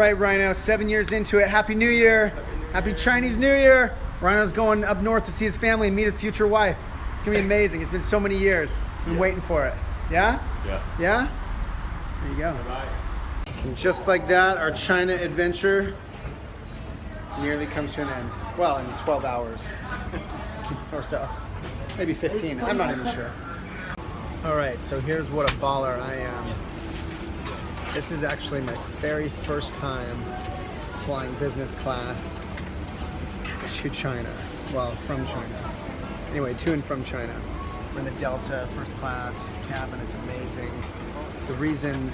right, Rhino, 7 years into it. Happy New Year. Happy Chinese New Year. Rhino's going up north to see his family and meet his future wife. It's going to be amazing. It's been so many years. Been waiting for it. Yeah? Yeah. Yeah? There you go. Bye-bye. And just like that, our China adventure nearly comes to an end. Well, in 12 hours or so. Maybe 15. I'm not even sure. All right, so here's what a baller I am. This is actually my very first time flying business class to China. Well, from China. Anyway, to and from China. We're in the Delta first class cabin. It's amazing. The reason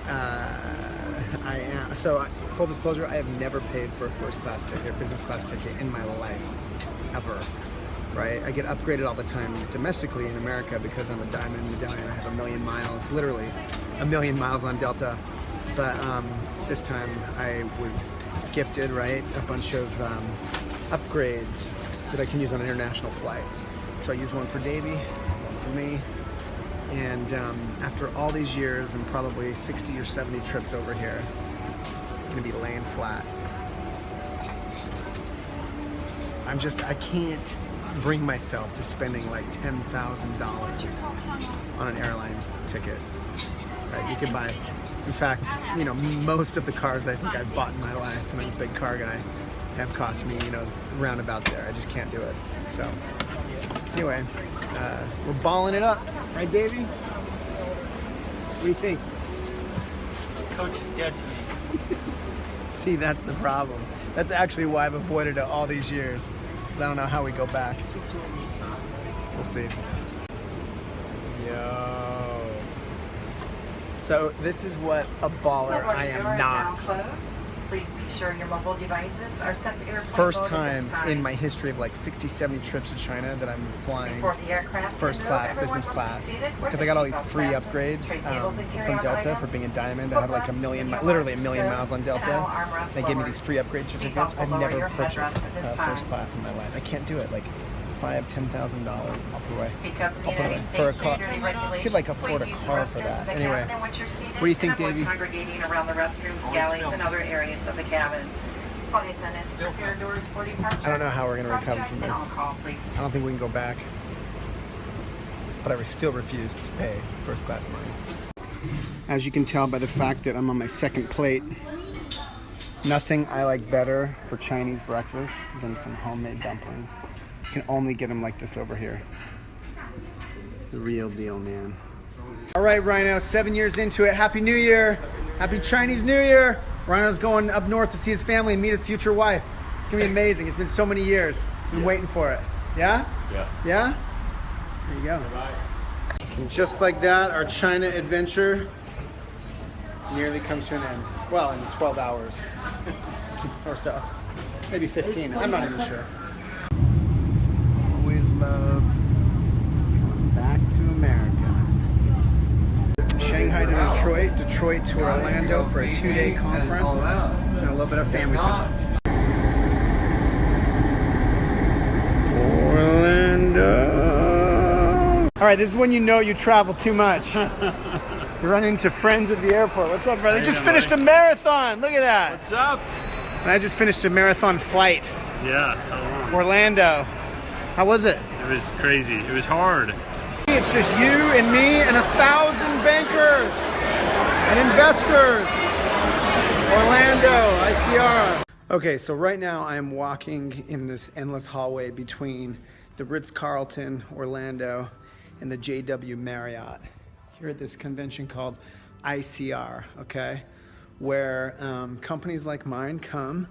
full disclosure, I have never paid for a first class ticket, business class ticket in my life, ever. Right? I get upgraded all the time domestically in America because I'm a diamond medallion. I have 1 million miles, literally 1 million miles on Delta. But this time I was gifted, right, a bunch of upgrades that I can use on international flights. So I used one for Davey, one for me. And after all these years and probably 60 or 70 trips over here, I'm gonna be laying flat. I can't bring myself to spending like $10,000 on an airline ticket. Right? You could buy, in fact, you know, most of the cars I think I've bought in my life, and I'm a big car guy, have cost me, you know, round about there. I just can't do it. So anyway, we're balling it up, right, Davey? What do you think? Coach is dead to me. See, that's the problem. That's actually why I've avoided it all these years, because I don't know how we go back. We'll see. Yo. So this is what a baller I am not. Please be sure your mobile devices are set to airplane First mode at time this time. in my history of like 60, 70 trips to China that I'm flying Before the aircraft first window, class, everyone business must class. be seated It's where because the I got all these seatbelt free straps, upgrades tray tables and from carry-on Delta items, for being a diamond. I have like literally a million miles on Delta. They gave me these free upgrade certificates. I've never purchased first class in my life. I can't do it. Like, if I have $10,000, I'll put away. For a car. You could like afford a car for that. Anyway, what do you think, Davey? Congregating around the restrooms, galleys, and other areas of the cabin. I don't know how we're going to recover from this. I don't think we can go back. But I still refuse to pay first class money. As you can tell by the fact that I'm on my second plate, nothing I like better for Chinese breakfast than some homemade dumplings. You can only get them like this over here. The real deal, man. All right, Rhino, 7 years into it. Happy New Year. Happy Chinese New Year. Rhino's going up north to see his family and meet his future wife. It's gonna be amazing. It's been so many years. Been waiting for it. Yeah? Yeah. Yeah? There you go. Bye-bye. And just like that, our China adventure nearly comes to an end. Well, in 12 hours or so. Maybe 15. I'm not even sure. Always love coming back to America. Shanghai to Detroit, Detroit to Orlando for a 2-day conference, and a little bit of family time. Orlando. All right, this is when you know you travel too much. You run into friends at the airport. What's up, brother? They just finished a marathon. Look at that. What's up? And I just finished a marathon flight. Yeah, how long? Orlando. How was it? It was crazy. It was hard. It's just you and me and 1,000 bankers and investors. Orlando, ICR. Okay, so right now I am walking in this endless hallway between the Ritz-Carlton, Orlando, and the JW Marriott. Here at this convention called ICR, okay? Where companies like mine come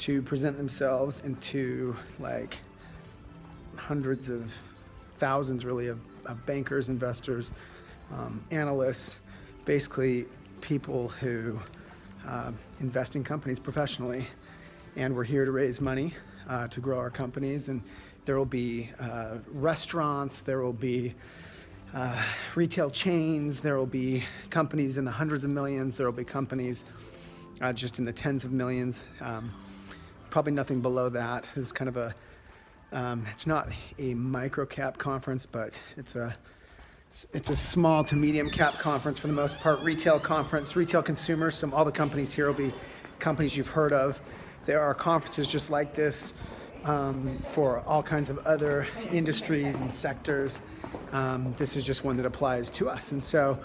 to present themselves and to like hundreds of thousands really of bankers, investors, analysts, basically people who invest in companies professionally. And we're here to raise money to grow our companies. And there will be restaurants, there will be retail chains, there will be companies in the hundreds of millions, there will be companies just in the tens of millions. Probably nothing below that. This is kind of a it's not a micro cap conference, but it's a It's a small to medium cap conference for the most part, retail conference, retail consumers. All the companies here will be companies you've heard of. There are conferences just like this for all kinds of other industries and sectors. This is just one that applies to us. And so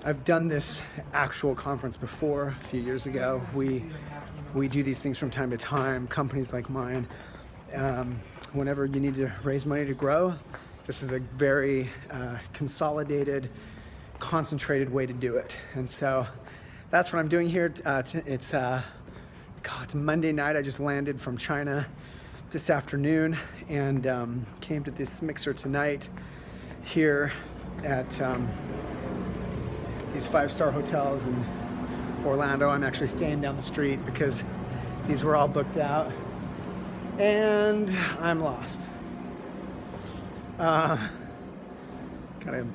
I've done this actual conference before a few years ago. We do these things from time to time, companies like mine. Whenever you need to raise money to grow, this is a very consolidated, concentrated way to do it. And so that's what I'm doing here. It's Monday night. I just landed from China this afternoon and came to this mixer tonight here at these 5-star hotels in Orlando. I'm actually staying down the street because these were all booked out and I'm lost. Gotta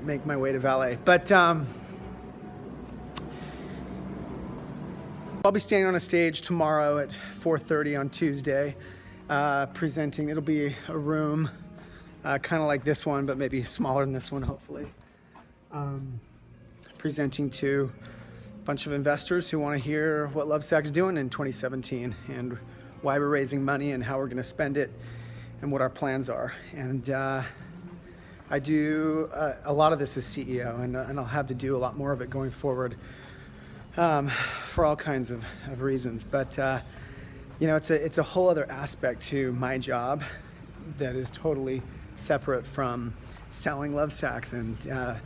make my way to valet, but I'll be standing on a stage tomorrow at 4:30 on Tuesday, presenting. It'll be a room kind of like this one, but maybe smaller than this one, hopefully. Presenting to a bunch of investors who want to hear what LOVESAC is doing in 2017 and why we're raising money and how we're going to spend it and what our plans are. And I do a lot of this as CEO, and I'll have to do a lot more of it going forward for all kinds of reasons. But it's a whole other aspect to my job that is totally separate from selling LOVESACs and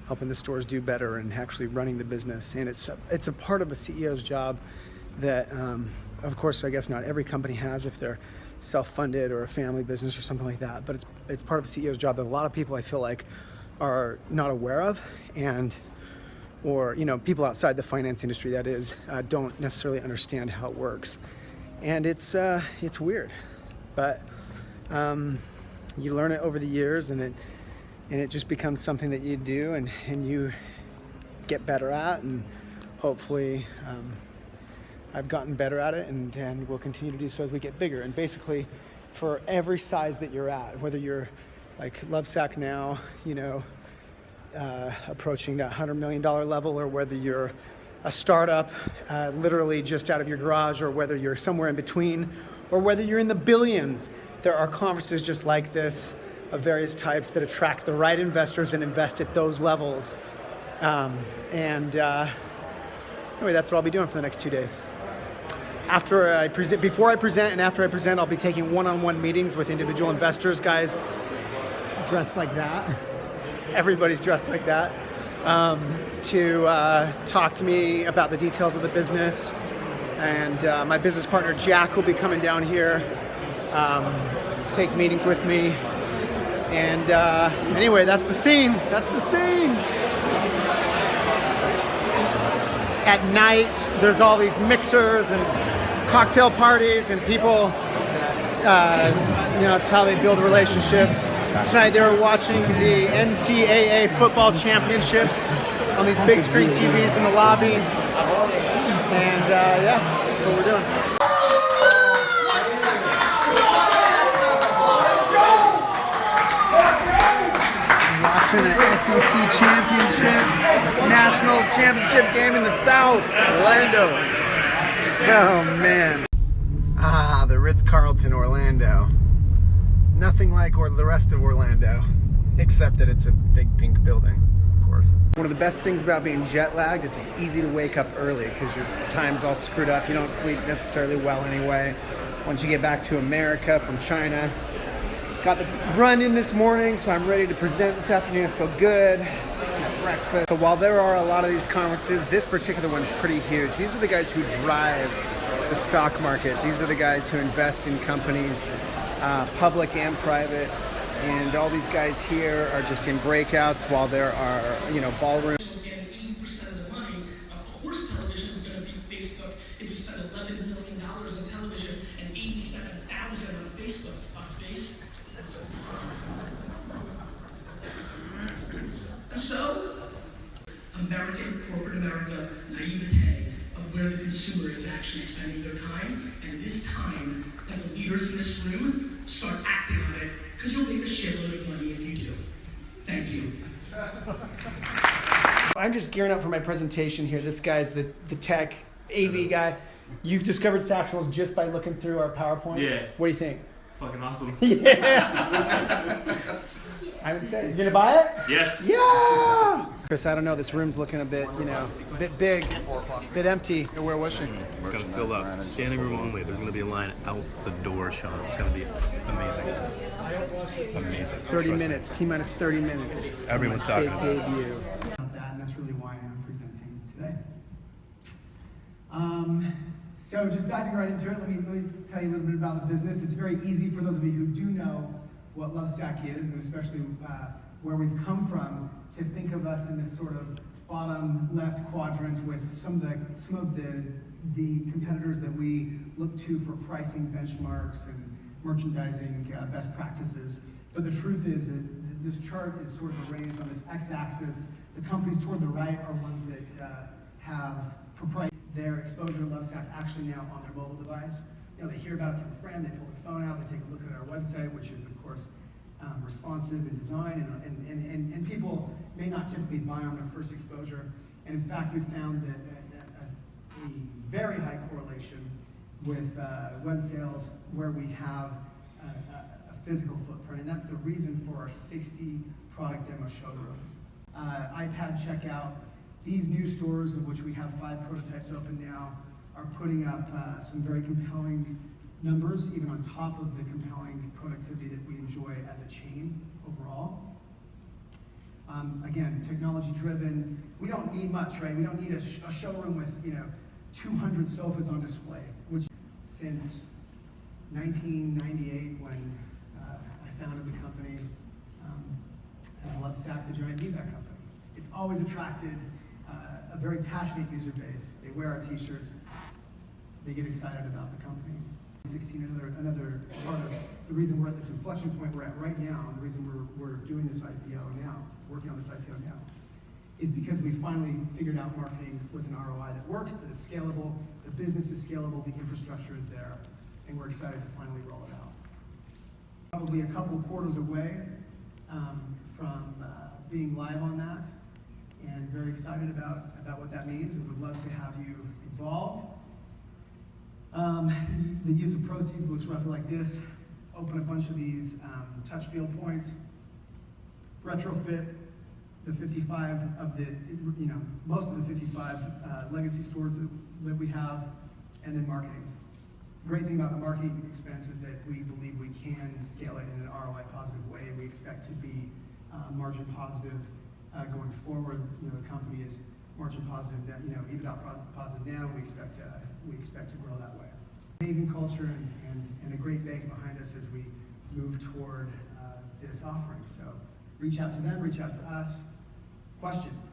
helping the stores do better and actually running the business. And it's a part of a CEO's job that, of course, I guess not every company has if they're self-funded or a family business or something like that. But it's part of a CEO's job that a lot of people I feel like are not aware of, or people outside the finance industry, that is, don't necessarily understand how it works. And it's weird, but you learn it over the years, and it just becomes something that you do and you get better at, and hopefully I've gotten better at it and will continue to do so as we get bigger. And basically for every size that you're at, whether you're like LOVESAC now, approaching that $100 million level, or whether you're a startup literally just out of your garage, or whether you're somewhere in between, or whether you're in the billions, there are conferences just like this of various types that attract the right investors and invest at those levels. Anyway, that's what I'll be doing for the next 2 days. Before I present and after I present, I'll be taking one-on-one meetings with individual investors, guys dressed like that. Everybody's dressed like that, to talk to me about the details of the business. And my business partner, Jack, will be coming down here, take meetings with me. And anyway, that's the scene. At night, there's all these mixers and cocktail parties, and people, it's how they build relationships. Tonight they were watching the NCAA football championships on these big screen TVs in the lobby. And that's what we're doing. Watching the SEC championship, national championship game in the South, Orlando. Oh man. The Ritz-Carlton Orlando. Nothing like the rest of Orlando, except that it's a big pink building, of course. One of the best things about being jet lagged is it's easy to wake up early because your time's all screwed up. You don't sleep necessarily well anyway. Once you get back to America from China, got the run in this morning, so I'm ready to present this afternoon. I feel good. Got breakfast. So while there are a lot of these conferences, this particular one's pretty huge. These are the guys who drive the stock market. These are the guys who invest in companies, public and private. And all these guys here are just in breakouts while there are, ballrooms. Getting 80% of the money. Of course, television is going to beat Facebook if you spend $11 million on television and 87,000 on Facebook. Fuckface. And so, American corporate America naivete of where the consumer is actually spending their time, and it is time that the leaders in this room start acting on it, because you'll make a shitload of money if you do. Thank you. I'm just gearing up for my presentation here. This guy's the tech AV guy. You discovered Sactionals just by looking through our PowerPoint? Yeah. What do you think? It's fucking awesome. Yeah. I would say. You gonna buy it? Yes. Yeah! Chris, I don't know. This room's looking a bit, a bit big, a bit empty. Where was she? It's gonna fill up. Standing room only. There's gonna be a line out the door, Shawn. It's gonna be amazing. Amazing. 30 minutes. T-minus 30 minutes. Everyone's My talking big about it. debut. About that, and that's really why I'm presenting today. So just diving right into it, let me tell you a little bit about the business. It's very easy for those of you who do know what LOVESAC is, and especially where we've come from, to think of us in this sort of bottom left quadrant with some of the competitors that we look to for pricing benchmarks and merchandising best practices. But the truth is that this chart is sort of arranged on this x-axis. The companies toward the right are ones that have proprietary. Their exposure to LOVESAC actually now on their mobile device. They hear about it from a friend, they pull their phone out, they take a look at our website, which is of course responsive in design, and people may not typically buy on their first exposure. And in fact, we found that a very high correlation with web sales where we have a physical footprint, and that's the reason for our 60 product demo showrooms. iPad checkout. These new stores, of which we have 5 prototypes open now, are putting up some very compelling numbers, even on top of the compelling productivity that we enjoy as a chain overall. Again, technology driven. We don't need much, right? We don't need a showroom with 200 sofas on display, which since 1998 when I founded the company as LOVESAC, the giant beanbag company. It's always attracted a very passionate user base. They wear our t-shirts, they get excited about the company. 16, another part of the reason we're at this inflection point we're at right now, and the reason we're doing this IPO now, working on this IPO now, is because we finally figured out marketing with an ROI that works, that is scalable, the business is scalable, the infrastructure is there, and we're excited to finally roll it out. Probably a couple of quarters away from being live on that, and very excited about what that means, and would love to have you involved. The use of proceeds looks roughly like this. Open a bunch of these touch field points, retrofit the 55 of the, most of the 55 legacy stores that we have, and then marketing. The great thing about the marketing expense is that we believe we can scale it in an ROI positive way. We expect to be margin positive going forward. The company is margin positive, EBITDA positive now. We expect to grow that way. Amazing culture and a great bank behind us as we move toward this offering. So reach out to them, reach out to us. Questions?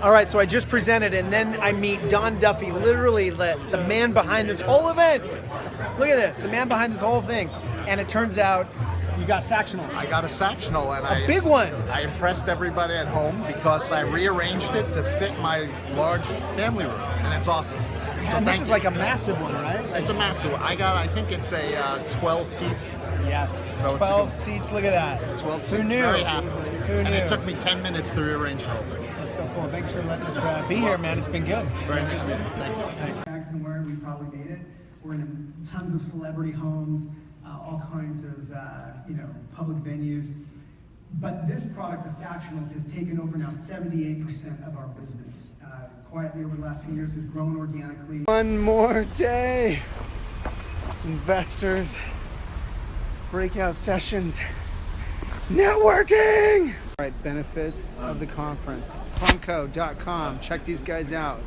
All right, so I just presented, and then I meet Don Duffy, literally the man behind this whole event. Look at this, the man behind this whole thing. And it turns out you got Sactionals. I got a Sactional, and a big one. I impressed everybody at home because I rearranged it to fit my large family room, and it's awesome. So and this is like a massive one, right? It's a massive one. I think it's a 12-piece. Yes, So 12 seats, look at that. 12 seats. Who knew? Very happy. Who and knew? it took me 10 minutes to rearrange the whole thing. That's so cool. Thanks for letting us be here, man. It's been good. It's very nice meeting you. Thank you. Thanks. Somewhere we probably made it. We're in tons of celebrity homes, all kinds of public venues. But this product, the Sactionals, has taken over now 78% of our business. Quietly over the last few years has grown organically. One more day. Investors, breakout sessions, networking. All right, benefits of the conference. Funko.com. Check these guys out.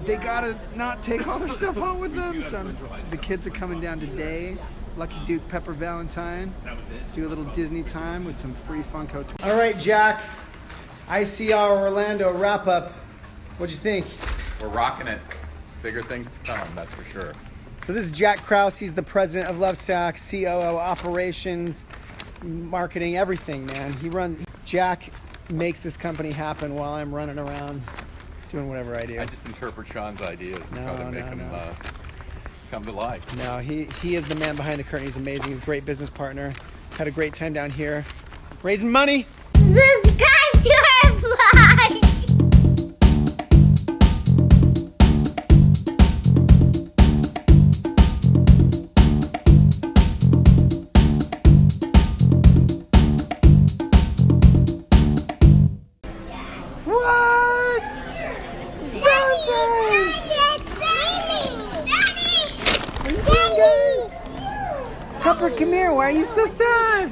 They gotta not take all their stuff home with them. So the kids are coming down today. Lucky Duke Pepper Valentine. Do a little Disney time with some free Funko. All right, Jack. ICR Orlando wrap up. What'd you think? We're rocking it. Bigger things to come, that's for sure. So this is Jack Krause. He's the president of LOVESAC, COO, operations, marketing, everything, man. Jack makes this company happen while I'm running around doing whatever I do. I just interpret Shawn's ideas and try to make them come to life. No, he is the man behind the curtain. He's amazing. He's a great business partner. Had a great time down here raising money. Subscribe to our Pepper, come here. Why are you so sad?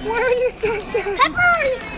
Why are you so sad? Pepper!